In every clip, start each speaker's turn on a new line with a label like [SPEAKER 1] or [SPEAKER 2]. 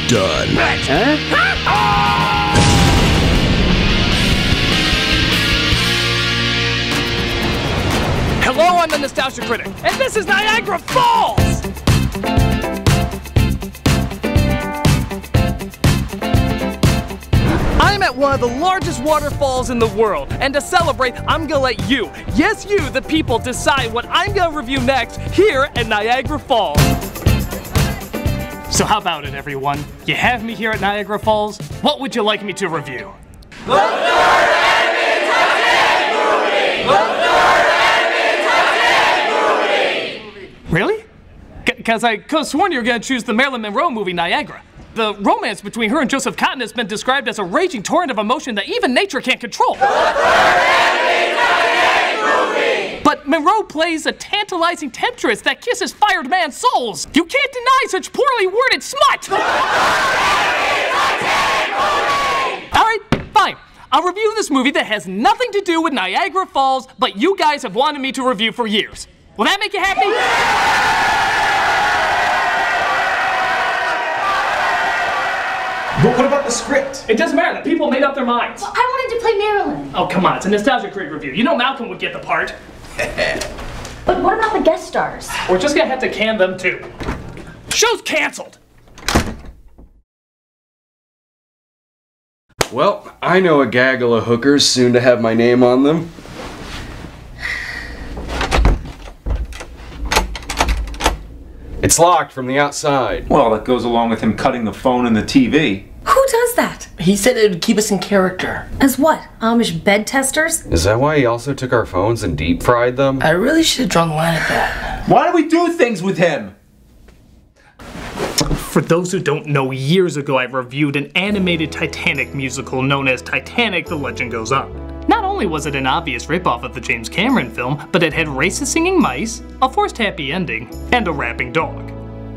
[SPEAKER 1] done.
[SPEAKER 2] Hello, I'm the Nostalgia Critic, and this is Niagara Falls! I'm at one of the largest waterfalls in the world, and to celebrate, I'm gonna let you, yes you, the people, decide what I'm gonna review next here at Niagara Falls. So how about it, everyone? You have me here at Niagara Falls. What would you like me to review?
[SPEAKER 3] The third animated Titanic movie! The third animated Titanic movie!
[SPEAKER 2] Really? Because I could have sworn you were gonna choose the Marilyn Monroe movie, Niagara. The romance between her and Joseph Cotton has been described as a raging torrent of emotion that even nature can't control.
[SPEAKER 3] The third animated Titanic movie!
[SPEAKER 2] But Monroe plays a tantalizing temptress that kisses fired man's souls. You can't deny such poorly worded smut!
[SPEAKER 3] The third animated Titanic movie!
[SPEAKER 2] Alright, fine. I'll review this movie that has nothing to do with Niagara Falls, but you guys have wanted me to review for years. Will that make you happy?
[SPEAKER 4] But what about the script?
[SPEAKER 2] It doesn't matter. The people made up their minds.
[SPEAKER 5] Well, I wanted to play Marilyn.
[SPEAKER 2] Oh, come on. It's a Nostalgia Critic review. You know Malcolm would get the part.
[SPEAKER 5] But what about the guest stars?
[SPEAKER 2] We're just gonna have to can them too. Show's canceled.
[SPEAKER 6] Well, I know a gaggle of hookers soon to have my name on them. It's locked from the outside.
[SPEAKER 4] Well, that goes along with him cutting the phone and the TV.
[SPEAKER 5] Who does that?
[SPEAKER 7] He said it would keep us in character.
[SPEAKER 5] As what? Amish bed testers?
[SPEAKER 6] Is that why he also took our phones and deep fried them?
[SPEAKER 7] I really should have drawn the line at that.
[SPEAKER 4] Why do we do things with him?
[SPEAKER 2] For those who don't know, years ago I reviewed an animated Titanic musical known as Titanic: The Legend Goes On. Not only was it an obvious ripoff of the James Cameron film, but it had racist singing mice, a forced happy ending, and a rapping dog.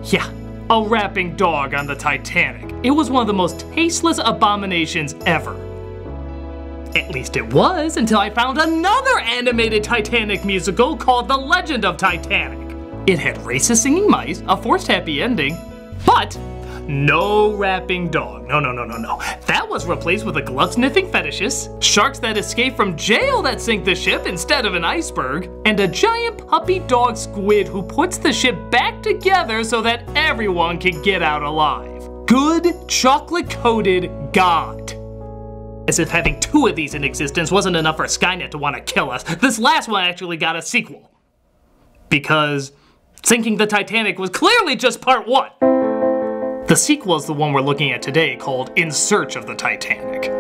[SPEAKER 2] Yeah, a rapping dog on the Titanic. It was one of the most tasteless abominations ever. At least it was, until I found another animated Titanic musical called The Legend of Titanic. It had racist singing mice, a forced happy ending, but no rapping dog. No. That was replaced with a glove-sniffing fetishist, sharks that escape from jail that sink the ship instead of an iceberg, and a giant puppy dog squid who puts the ship back together so that everyone can get out alive. Good chocolate-coated God. As if having two of these in existence wasn't enough for Skynet to want to kill us, this last one actually got a sequel. Because sinking the Titanic was clearly just part one. The sequel is the one we're looking at today, called In Search of the Titanic.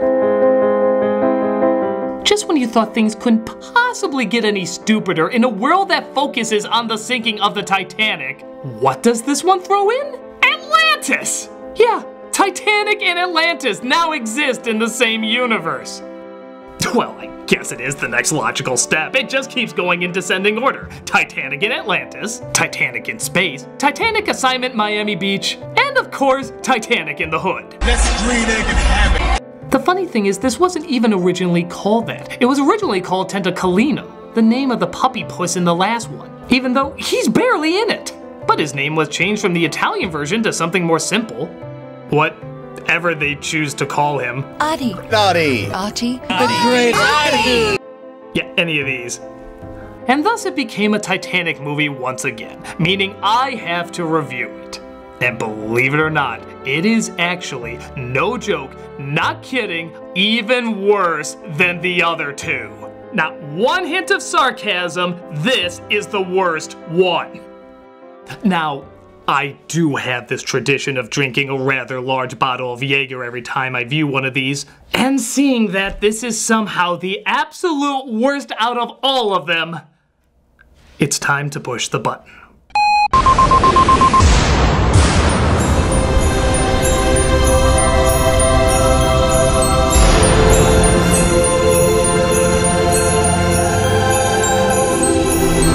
[SPEAKER 2] Just when you thought things couldn't possibly get any stupider in a world that focuses on the sinking of the Titanic, what does this one throw in? Atlantis! Yeah, Titanic and Atlantis now exist in the same universe. Well, I guess it is the next logical step. It just keeps going in descending order. Titanic in Atlantis, Titanic in space, Titanic assignment Miami Beach, and of course, Titanic in the Hood.
[SPEAKER 1] Let's green egg and ham it.
[SPEAKER 2] The funny thing is, this wasn't even originally called that. It was originally called Tentacalino, the name of the puppy puss in the last one, even though he's barely in it. But his name was changed from the Italian version to something more simple. Whatever they choose to call him.
[SPEAKER 8] Adi.
[SPEAKER 1] Naughty.
[SPEAKER 8] Adi.
[SPEAKER 1] The great Adi.
[SPEAKER 2] Yeah, any of these. And thus it became a Titanic movie once again, meaning I have to review it. And believe it or not, it is actually, no joke, not kidding, even worse than the other two. Not one hint of sarcasm, this is the worst one. Now, I do have this tradition of drinking a rather large bottle of Jaeger every time I view one of these, and seeing that this is somehow the absolute worst out of all of them, it's time to push the button.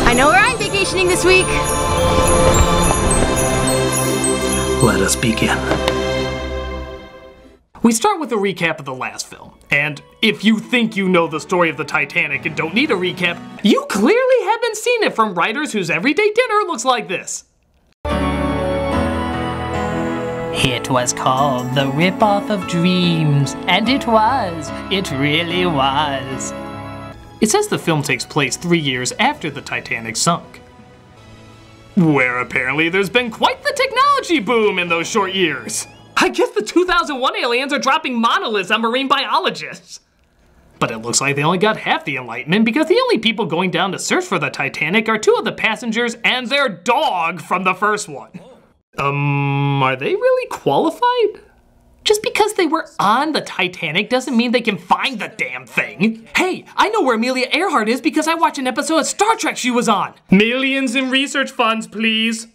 [SPEAKER 5] I know where I'm vacationing this week.
[SPEAKER 2] Let us begin. We start with a recap of the last film, and if you think you know the story of the Titanic and don't need a recap, you clearly haven't seen it from writers whose everyday dinner looks like this. It was called The Rip-Off of Dreams, and it really was. It says the film takes place 3 years after the Titanic sunk, where apparently there's been quite the technology boom in those short years. I guess the 2001 aliens are dropping monoliths on marine biologists. But it looks like they only got half the enlightenment because the only people going down to search for the Titanic are 2 of the passengers and their dog from the first one. Are they really qualified? Just because they were on the Titanic doesn't mean they can find the damn thing. Hey, I know where Amelia Earhart is because I watched an episode of Star Trek she was on. Millions in research funds, please.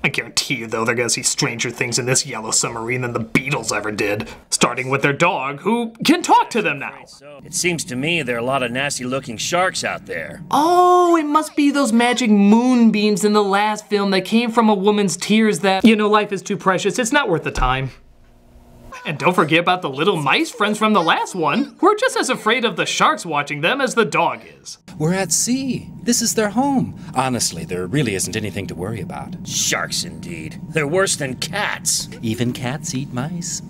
[SPEAKER 2] I guarantee you, though, they're gonna see stranger things in this yellow submarine than the Beatles ever did. Starting with their dog, who can talk to them now.
[SPEAKER 8] It seems to me there are a lot of nasty-looking sharks out there.
[SPEAKER 2] Oh, it must be those magic moonbeams in the last film that came from a woman's tears that, you know, life is too precious, it's not worth the time. And don't forget about the little mice friends from the last one, who are just as afraid of the sharks watching them as the dog is.
[SPEAKER 9] We're at sea. This is their home. Honestly, there really isn't anything to worry about.
[SPEAKER 8] Sharks, indeed. They're worse than cats.
[SPEAKER 9] Even cats eat mice.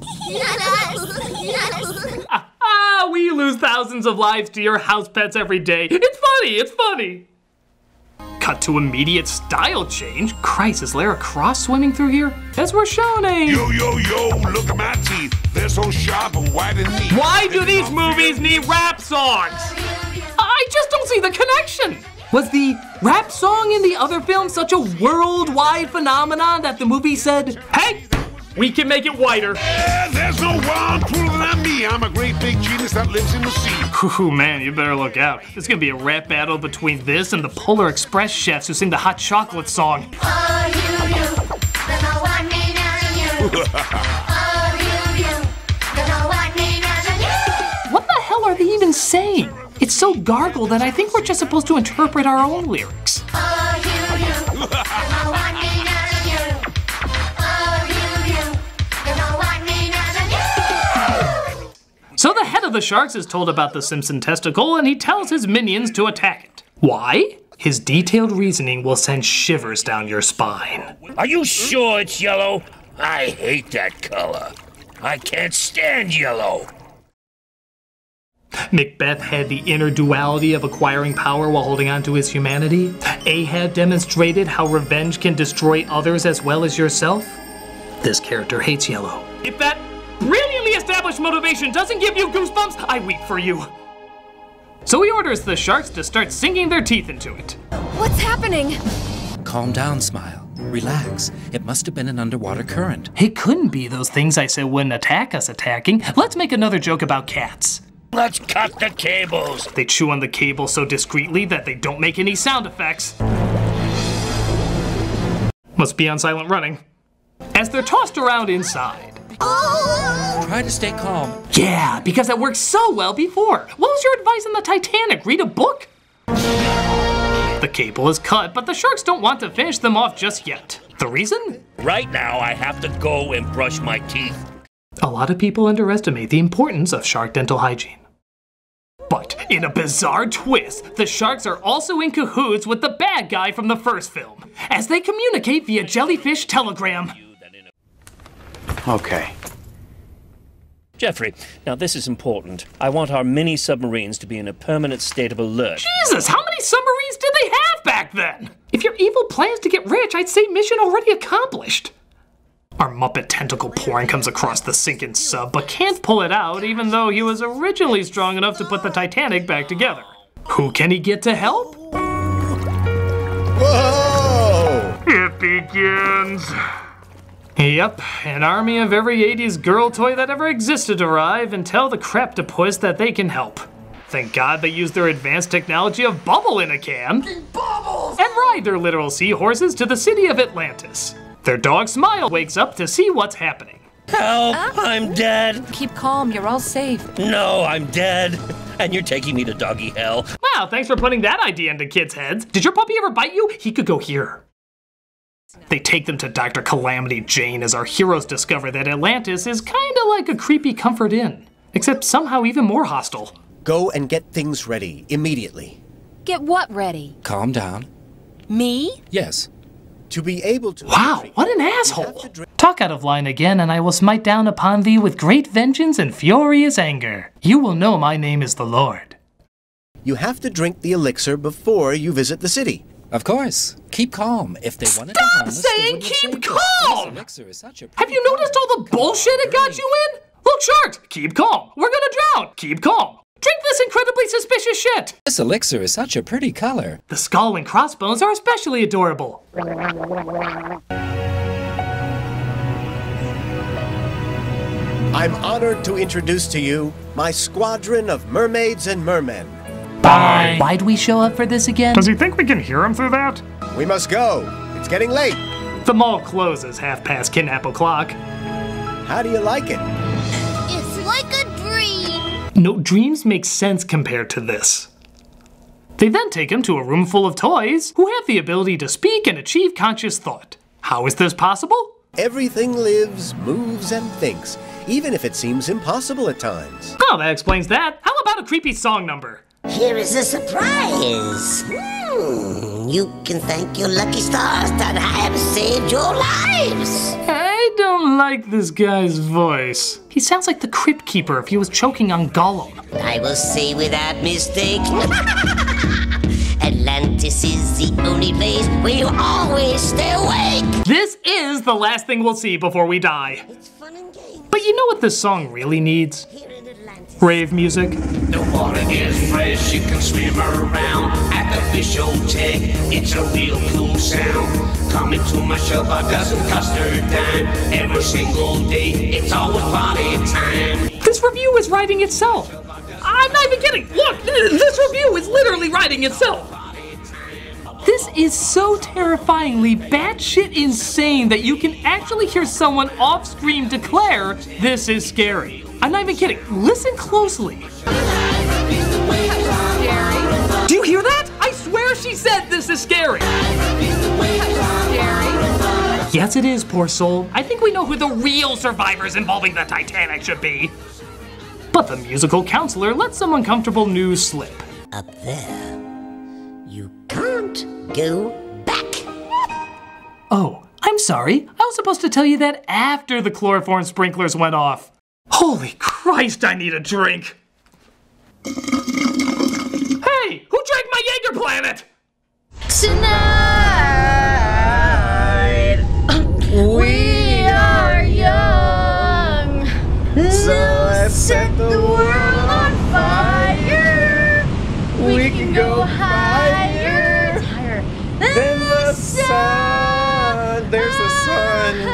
[SPEAKER 2] We lose thousands of lives to your house pets every day. It's funny, it's funny. Cut to immediate style change. Christ, is Lara Croft swimming through here? As we're showing.
[SPEAKER 1] Yo, yo, yo, look at my teeth. They're so sharp and white and neat.
[SPEAKER 2] Why do these movies need rap songs? I just don't see the connection. Was the rap song in the other film such a worldwide phenomenon that the movie said, hey, we can make it whiter?
[SPEAKER 1] Yeah, there's no one cooler than me. I'm a great big genius that lives in the sea.
[SPEAKER 2] Ooh, man, you better look out. There's gonna be a rap battle between this and the Polar Express chefs who sing the hot chocolate song.
[SPEAKER 3] Oh, you, there's no one meaner than you. Oh, you, there's no one meaner than you.
[SPEAKER 2] What the hell are they even saying? It's so gargled that I think we're just supposed to interpret our own lyrics.
[SPEAKER 3] Oh, you, there's no one meaner than you. Oh, you, there's no one meaner than you.
[SPEAKER 2] So the head of the sharks is told about the Simpson testicle and he tells his minions to attack it. Why? His detailed reasoning will send shivers down your spine.
[SPEAKER 8] Are you sure it's yellow? I hate that color. I can't stand yellow.
[SPEAKER 2] Macbeth had the inner duality of acquiring power while holding on to his humanity. Ahab demonstrated how revenge can destroy others as well as yourself. This character hates yellow. If that brilliantly established motivation doesn't give you goosebumps, I weep for you. So he orders the sharks to start sinking their teeth into it.
[SPEAKER 5] What's happening?
[SPEAKER 9] Calm down, Smile. Relax. It must have been an underwater current.
[SPEAKER 2] It couldn't be those things I said wouldn't attack us attacking. Let's make another joke about cats.
[SPEAKER 8] Let's cut the cables.
[SPEAKER 2] They chew on the cable so discreetly that they don't make any sound effects. Must be on silent running. As they're tossed around inside.
[SPEAKER 9] Try to stay calm.
[SPEAKER 2] Yeah, because it worked so well before. What was your advice on the Titanic? Read a book? The cable is cut, but the sharks don't want to finish them off just yet. The reason?
[SPEAKER 8] Right now, I have to go and brush my teeth.
[SPEAKER 2] A lot of people underestimate the importance of shark dental hygiene. But in a bizarre twist, the sharks are also in cahoots with the bad guy from the first film, as they communicate via jellyfish telegram.
[SPEAKER 4] Okay.
[SPEAKER 8] Jeffrey, now this is important. I want our mini submarines to be in a permanent state of alert.
[SPEAKER 2] Jesus, how many submarines did they have back then? If your evil plans to get rich, I'd say mission already accomplished. Our Muppet tentacle porn comes across the sinking sub, but can't pull it out even though he was originally strong enough to put the Titanic back together. Who can he get to help?
[SPEAKER 1] Whoa!
[SPEAKER 2] It begins. Yep, an army of every 80s girl toy that ever existed arrive and tell the Craptopus that they can help. Thank God they use their advanced technology of bubble in a can. Bubbles! And ride their literal seahorses to the city of Atlantis. Their dog Smile wakes up to see what's happening.
[SPEAKER 8] Help! I'm dead!
[SPEAKER 5] Keep calm, you're all safe.
[SPEAKER 8] No, I'm dead. And you're taking me to doggy hell.
[SPEAKER 2] Wow, thanks for putting that idea into kids' heads. Did your puppy ever bite you? He could go here. They take them to Dr. Calamity Jane as our heroes discover that Atlantis is kinda like a creepy comfort inn, except somehow even more hostile.
[SPEAKER 10] Go and get things ready, immediately.
[SPEAKER 5] Get what ready?
[SPEAKER 9] Calm down.
[SPEAKER 5] Me?
[SPEAKER 9] Yes.
[SPEAKER 10] To be able to...
[SPEAKER 2] Wow, what an asshole! Talk out of line again, and I will smite down upon thee with great vengeance and furious anger. You will know my name is the Lord.
[SPEAKER 10] You have to drink the elixir before you visit the city.
[SPEAKER 9] Of course. Keep calm. If they wanted to harm us,
[SPEAKER 2] Stop
[SPEAKER 9] they
[SPEAKER 2] saying
[SPEAKER 9] wouldn't
[SPEAKER 2] keep
[SPEAKER 9] have saved us.
[SPEAKER 2] calm!
[SPEAKER 9] This elixir is such a
[SPEAKER 2] Have you noticed all the bullshit it got you in? Look, Shark, keep calm. We're gonna drown. Keep calm. Drink this incredibly suspicious shit.
[SPEAKER 9] This elixir is such a pretty color.
[SPEAKER 2] The skull and crossbones are especially adorable.
[SPEAKER 10] I'm honored to introduce to you my squadron of mermaids and mermen.
[SPEAKER 2] Bye. Why'd we show up for this again?
[SPEAKER 11] Does he think we can hear him through that?
[SPEAKER 10] We must go. It's getting late.
[SPEAKER 2] The mall closes half past kidnap o'clock.
[SPEAKER 10] How do you like it?
[SPEAKER 3] It's like a dream.
[SPEAKER 2] No, dreams make sense compared to this. They then take him to a room full of toys who have the ability to speak and achieve conscious thought. How is this possible?
[SPEAKER 10] Everything lives, moves, and thinks, even if it seems impossible at times.
[SPEAKER 2] Oh, that explains that. How about a creepy song number?
[SPEAKER 12] Here is a surprise. You can thank your lucky stars that have saved your lives.
[SPEAKER 2] I don't like this guy's voice. He sounds like the Crypt Keeper if he was choking on Gollum.
[SPEAKER 12] I will say without mistake, Atlantis is the only place where you always stay awake.
[SPEAKER 2] This is the last thing we'll see before we die.
[SPEAKER 12] It's fun and games.
[SPEAKER 2] But you know what this song really needs?
[SPEAKER 12] Here in Atlantis.
[SPEAKER 2] Rave music.
[SPEAKER 13] The water is fresh, you can swim around at the fish hotel. It's a real cool sound. Coming to my shelter doesn't cost her a dime. Every single day, it's always party time.
[SPEAKER 2] This review is writing itself. I'm not even kidding. Look, this review is literally writing itself. This is so terrifyingly batshit insane that you can actually hear someone off-screen declare, "This is scary." I'm not even kidding. Listen closely. Do you hear that? I swear she said this is scary. Yes, it is, poor soul. I think we know who the real survivors involving the Titanic should be. But the musical counselor lets some uncomfortable news slip.
[SPEAKER 12] Up there, you can't go back.
[SPEAKER 2] Oh, I'm sorry. I was supposed to tell you that after the chloroform sprinklers went off. Holy Christ, I need a drink. Hey, who drank my Jaeger Planet?
[SPEAKER 5] Tonight, we are young. So let's set the world on fire. We can go higher, higher than the sun.
[SPEAKER 10] There's the sun.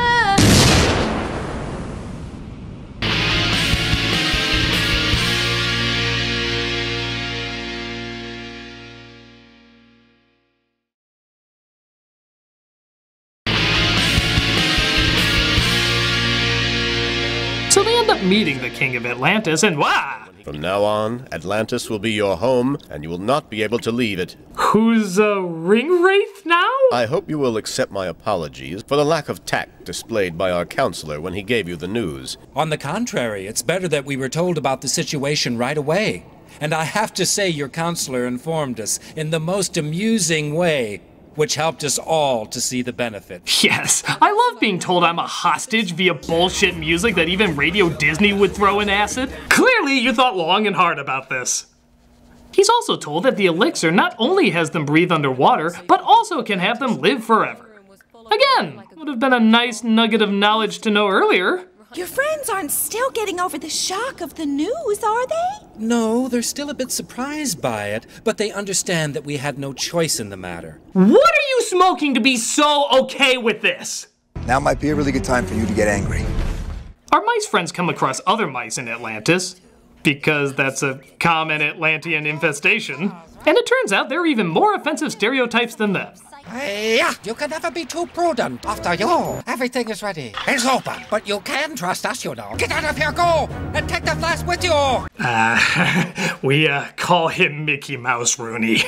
[SPEAKER 2] So they end up meeting the King of Atlantis, and wow!
[SPEAKER 14] From now on, Atlantis will be your home, and you will not be able to leave it.
[SPEAKER 2] Who's a ring wraith now?
[SPEAKER 14] I hope you will accept my apologies for the lack of tact displayed by our counselor when he gave you the news.
[SPEAKER 9] On the contrary, it's better that we were told about the situation right away. And I have to say your counselor informed us in the most amusing way, which helped us all to see the benefit.
[SPEAKER 2] Yes, I love being told I'm a hostage via bullshit music that even Radio Disney would throw in acid. Clearly, you thought long and hard about this. He's also told that the elixir not only has them breathe underwater, but also can have them live forever. Again, would have been a nice nugget of knowledge to know earlier.
[SPEAKER 15] Your friends aren't still getting over the shock of the news, are they?
[SPEAKER 9] No, they're still a bit surprised by it, but they understand that we had no choice in the matter.
[SPEAKER 2] What are you smoking to be so okay with this?
[SPEAKER 16] Now might be a really good time for you to get angry.
[SPEAKER 2] Our mice friends come across other mice in Atlantis, because that's a common Atlantean infestation, and it turns out there are even more offensive stereotypes than them.
[SPEAKER 17] Hey, you can never be too prudent. After you, everything is ready. It's open, but you can trust us, you know. Get out of here, go! And take the flask with you!
[SPEAKER 2] We call him Mickey Mouse Rooney.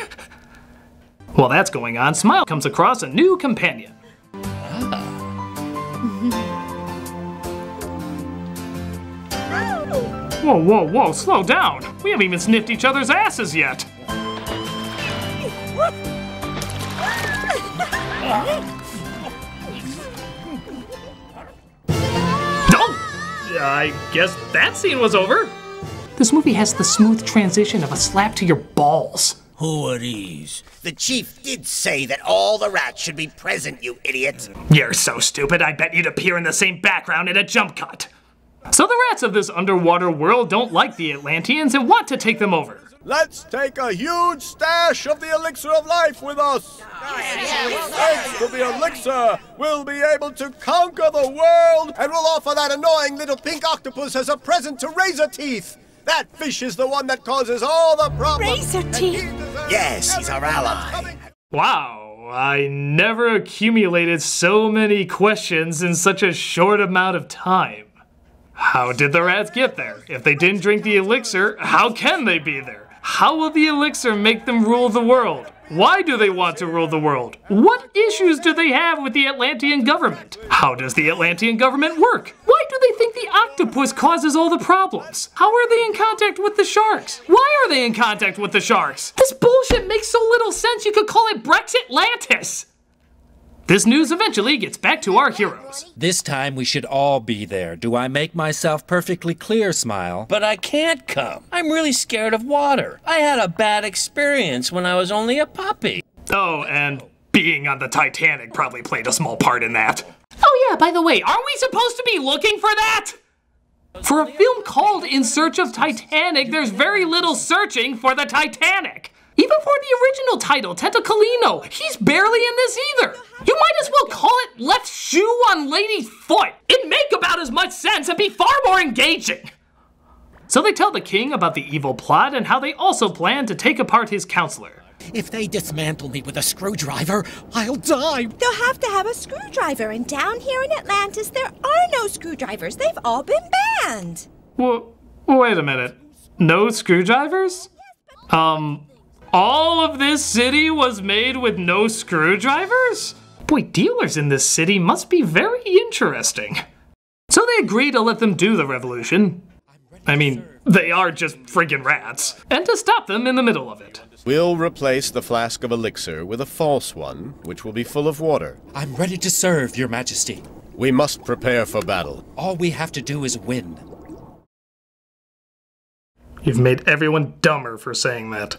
[SPEAKER 2] While that's going on, Smile comes across a new companion. Whoa, whoa, whoa, slow down. We haven't even sniffed each other's asses yet. I guess that scene was over. This movie has the smooth transition of a slap to your balls.
[SPEAKER 10] Who are these? The chief did say that all the rats should be present, you idiot.
[SPEAKER 2] You're so stupid, I bet you'd appear in the same background in a jump cut. So the rats of this underwater world don't like the Atlanteans and want to take them over.
[SPEAKER 14] Let's take a huge stash of the elixir of life with us. Thanks to the elixir, we'll be able to conquer the world, and we'll offer that annoying little pink octopus as a present to Razor Teeth. That fish is the one that causes all the problems.
[SPEAKER 15] Razor Teeth?
[SPEAKER 10] Yes, he's our ally.
[SPEAKER 2] Wow, I never accumulated so many questions in such a short amount of time. How did the rats get there? If they didn't drink the elixir, how can they be there? How will the elixir make them rule the world? Why do they want to rule the world? What issues do they have with the Atlantean government? How does the Atlantean government work? Why do they think the octopus causes all the problems? How are they in contact with the sharks? Why are they in contact with the sharks? This bullshit makes so little sense you could call it Brexitlantis. This news eventually gets back to our heroes.
[SPEAKER 9] This time we should all be there. Do I make myself perfectly clear, Smile?
[SPEAKER 8] But I can't come. I'm really scared of water. I had a bad experience when I was only a puppy.
[SPEAKER 2] Oh, and being on the Titanic probably played a small part in that. Oh yeah, by the way, aren't we supposed to be looking for that? For a film called In Search of Titanic, there's very little searching for the Titanic. Even for the original title, Tentacolino, he's barely in this either. You might as well call it Left Shoe on Lady's Foot. It'd make about as much sense and be far more engaging. So they tell the king about the evil plot and how they also plan to take apart his counselor.
[SPEAKER 17] If they dismantle me with a screwdriver, I'll die.
[SPEAKER 15] They'll have to have a screwdriver, and down here in Atlantis, there are no screwdrivers. They've all been banned.
[SPEAKER 2] Well, wait a minute. No screwdrivers? All of this city was made with no screwdrivers? Boy, dealers in this city must be very interesting. So they agree to let them do the revolution. I mean, they are just friggin' rats. And to stop them in the middle of it.
[SPEAKER 14] We'll replace the flask of elixir with a false one, which will be full of water.
[SPEAKER 9] I'm ready to serve, Your Majesty.
[SPEAKER 14] We must prepare for battle.
[SPEAKER 9] All we have to do is win.
[SPEAKER 2] You've made everyone dumber for saying that.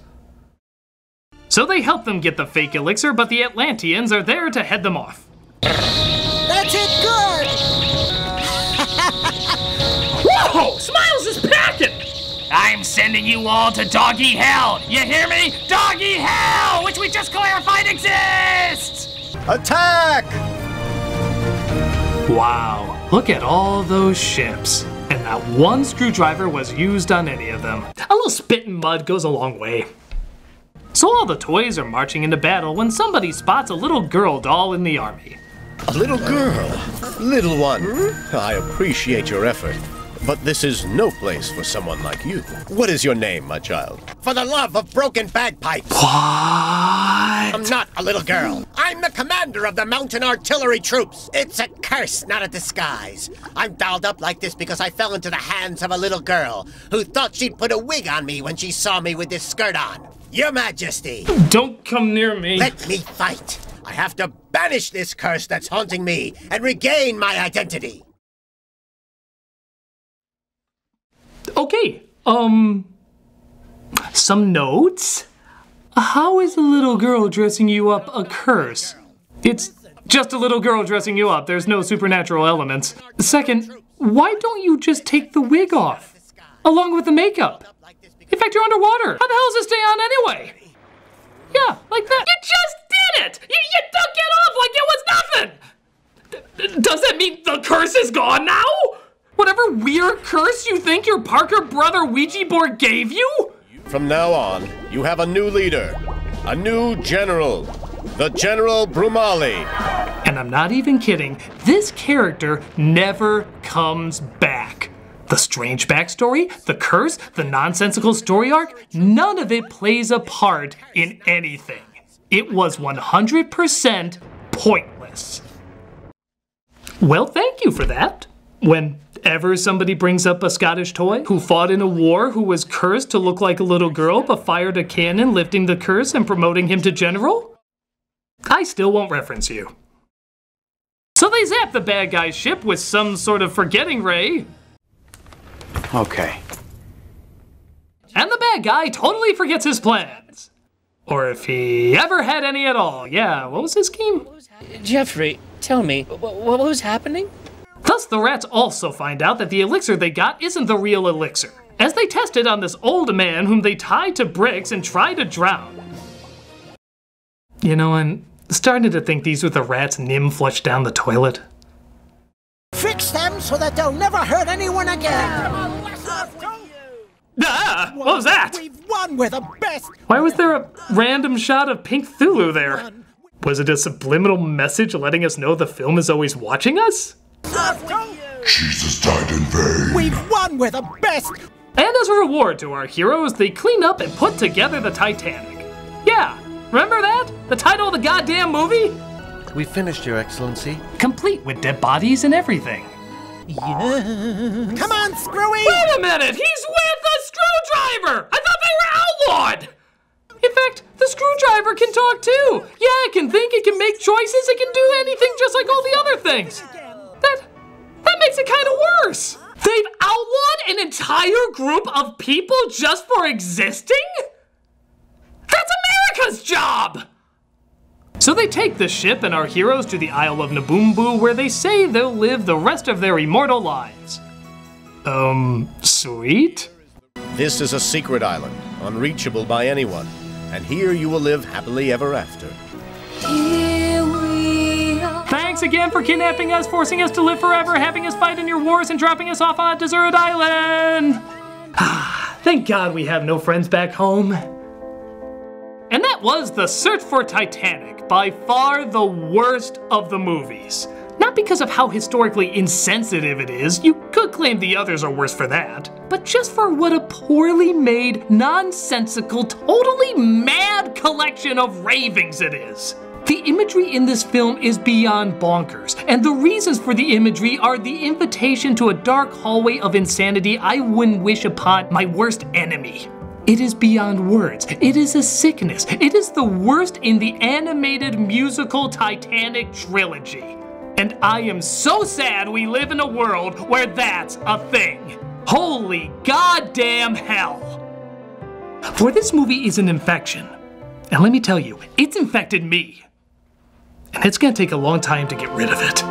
[SPEAKER 2] So they help them get the fake elixir, but the Atlanteans are there to head them off.
[SPEAKER 17] That's it, good!
[SPEAKER 2] Whoa! Smiles is packing!
[SPEAKER 11] I'm sending you all to doggy hell! You hear me? Doggy hell! Which we just clarified exists!
[SPEAKER 14] Attack!
[SPEAKER 2] Wow, look at all those ships. And not one screwdriver was used on any of them. A little spit and mud goes a long way. So all the toys are marching into battle when somebody spots a little girl doll in the army.
[SPEAKER 14] A little girl? Little one, I appreciate your effort, but this is no place for someone like you. What is your name, my child?
[SPEAKER 10] For the love of broken bagpipes.
[SPEAKER 2] What?
[SPEAKER 10] I'm not a little girl. I'm the commander of the mountain artillery troops. It's a curse, not a disguise. I'm dolled up like this because I fell into the hands of a little girl who thought she'd put a wig on me when she saw me with this skirt on. Your Majesty!
[SPEAKER 2] Don't come near me.
[SPEAKER 10] Let me fight. I have to banish this curse that's haunting me and regain my identity.
[SPEAKER 2] Okay, some notes? How is a little girl dressing you up a curse? It's just a little girl dressing you up. There's no supernatural elements. Second, why don't you just take the wig off? Along with the makeup? In fact, you're underwater. How the hell does it stay on anyway? Yeah, like that. You just did it! You took it off like it was nothing! Does that mean the curse is gone now? Whatever weird curse you think your Parker brother Ouija board gave you?
[SPEAKER 14] From now on, you have a new leader. A new general. The General Brumali.
[SPEAKER 2] And I'm not even kidding. This character never comes back. The strange backstory, the curse, the nonsensical story arc, none of it plays a part in anything. It was 100% pointless. Well, thank you for that. Whenever somebody brings up a Scottish toy who fought in a war who was cursed to look like a little girl but fired a cannon lifting the curse and promoting him to general, I still won't reference you. So they zap the bad guy's ship with some sort of forgetting ray.
[SPEAKER 18] Okay.
[SPEAKER 2] And the bad guy totally forgets his plans. Or if he ever had any at all. Yeah, what was his scheme?
[SPEAKER 8] Jeffrey, tell me, what was happening?
[SPEAKER 2] Thus, the rats also find out that the elixir they got isn't the real elixir, as they tested on this old man whom they tied to bricks and tried to drown. You know, I'm starting to think these were the rats Nim flushed down the toilet.
[SPEAKER 19] Fix them so that they'll never hurt anyone again.
[SPEAKER 2] Ah! What was that?
[SPEAKER 19] We've won, we're the best.
[SPEAKER 2] Why was there a random shot of Pink Thulu there? Was it a subliminal message letting us know the film is always watching us?
[SPEAKER 1] Jesus died in vain.
[SPEAKER 19] We've won, we're the best.
[SPEAKER 2] And as a reward to our heroes, they clean up and put together the Titanic. Yeah, remember that? The title of the goddamn movie?
[SPEAKER 10] We finished, Your Excellency.
[SPEAKER 2] Complete with dead bodies and everything.
[SPEAKER 19] Yeah. Come on, Screwy!
[SPEAKER 2] Wait a minute! He's with the screwdriver! I thought they were outlawed! In fact, the screwdriver can talk too! Yeah, it can think, it can make choices, it can do anything just like all the other things! That makes it kind of worse! They've outlawed an entire group of people just for existing? That's America's job! So they take the ship and our heroes to the Isle of Naboombu, where they say they'll live the rest of their immortal lives. Sweet?
[SPEAKER 14] This is a secret island, unreachable by anyone, and here you will live happily ever after.
[SPEAKER 2] Thanks again for kidnapping us, forcing us to live forever, having us fight in your wars, and dropping us off on a deserted island. Thank God we have no friends back home. And that was The Search for Titanic, by far the worst of the movies. Not because of how historically insensitive it is, you could claim the others are worse for that, but just for what a poorly made, nonsensical, totally mad collection of ravings it is. The imagery in this film is beyond bonkers, and the reasons for the imagery are the invitation to a dark hallway of insanity I wouldn't wish upon my worst enemy. It is beyond words. It is a sickness. It is the worst in the animated musical Titanic trilogy. And I am so sad we live in a world where that's a thing. Holy goddamn hell. For this movie is an infection. And let me tell you, it's infected me. And it's gonna take a long time to get rid of it.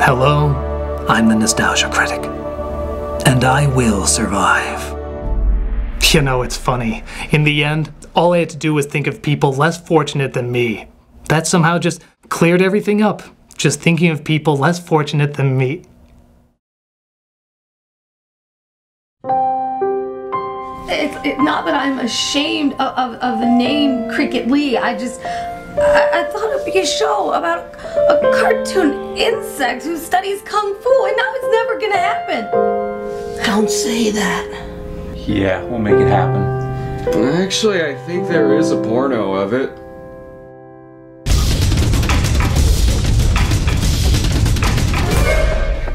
[SPEAKER 2] Hello, I'm the Nostalgia Critic, and I will survive. You know, it's funny. In the end, all I had to do was think of people less fortunate than me. That somehow just cleared everything up. Just thinking of people less fortunate than me.
[SPEAKER 5] It's not that I'm ashamed of the name Cricket Lee. I thought it'd be a show about a cartoon insect who studies Kung Fu, and now it's never gonna happen.
[SPEAKER 7] Don't say that.
[SPEAKER 4] Yeah, we'll make it happen.
[SPEAKER 6] Actually, I think there is a porno of it.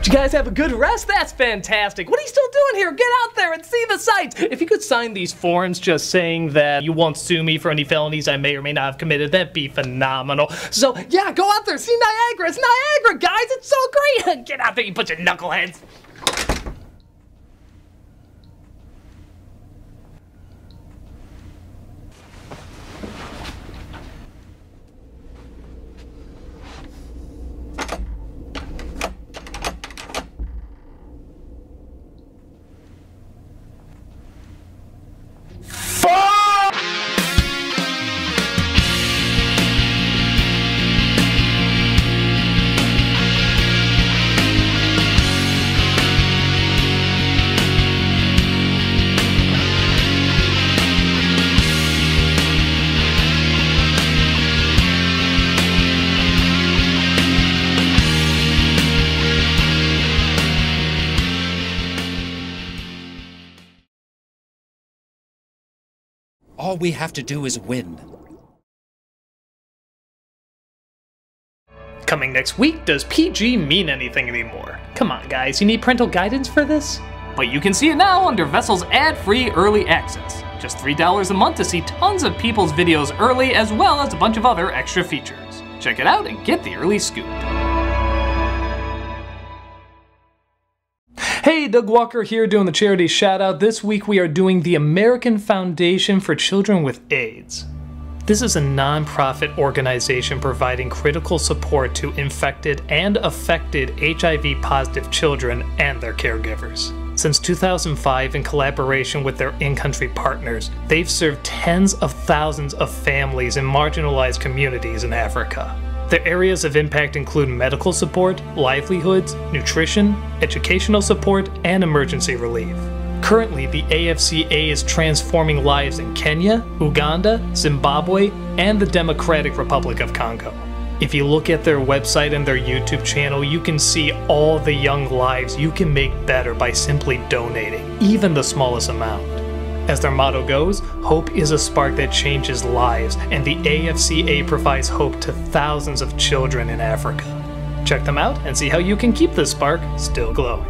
[SPEAKER 2] Did you guys have a good rest? That's fantastic. What are you still doing here? Get out there and see the sights. If you could sign these forms just saying that you won't sue me for any felonies I may or may not have committed, that'd be phenomenal. So yeah, go out there, see Niagara. It's Niagara, guys. It's so great. Get out there, you bunch of knuckleheads.
[SPEAKER 9] All we have to do is win.
[SPEAKER 2] Coming next week, does PG mean anything anymore? Come on guys, you need parental guidance for this? But you can see it now under Vessel's ad-free early access. Just $3 a month to see tons of people's videos early, as well as a bunch of other extra features. Check it out and get the early scoop. Hey, Doug Walker here doing the charity shout out. This week we are doing the American Foundation for Children with AIDS. This is a non-profit organization providing critical support to infected and affected HIV-positive children and their caregivers. Since 2005, in collaboration with their in-country partners, they've served tens of thousands of families in marginalized communities in Africa. Their areas of impact include medical support, livelihoods, nutrition, educational support, and emergency relief. Currently, the AFCA is transforming lives in Kenya, Uganda, Zimbabwe, and the Democratic Republic of Congo. If you look at their website and their YouTube channel, you can see all the young lives you can make better by simply donating, even the smallest amount. As their motto goes, hope is a spark that changes lives, and the AFCA provides hope to thousands of children in Africa. Check them out and see how you can keep the spark still glowing.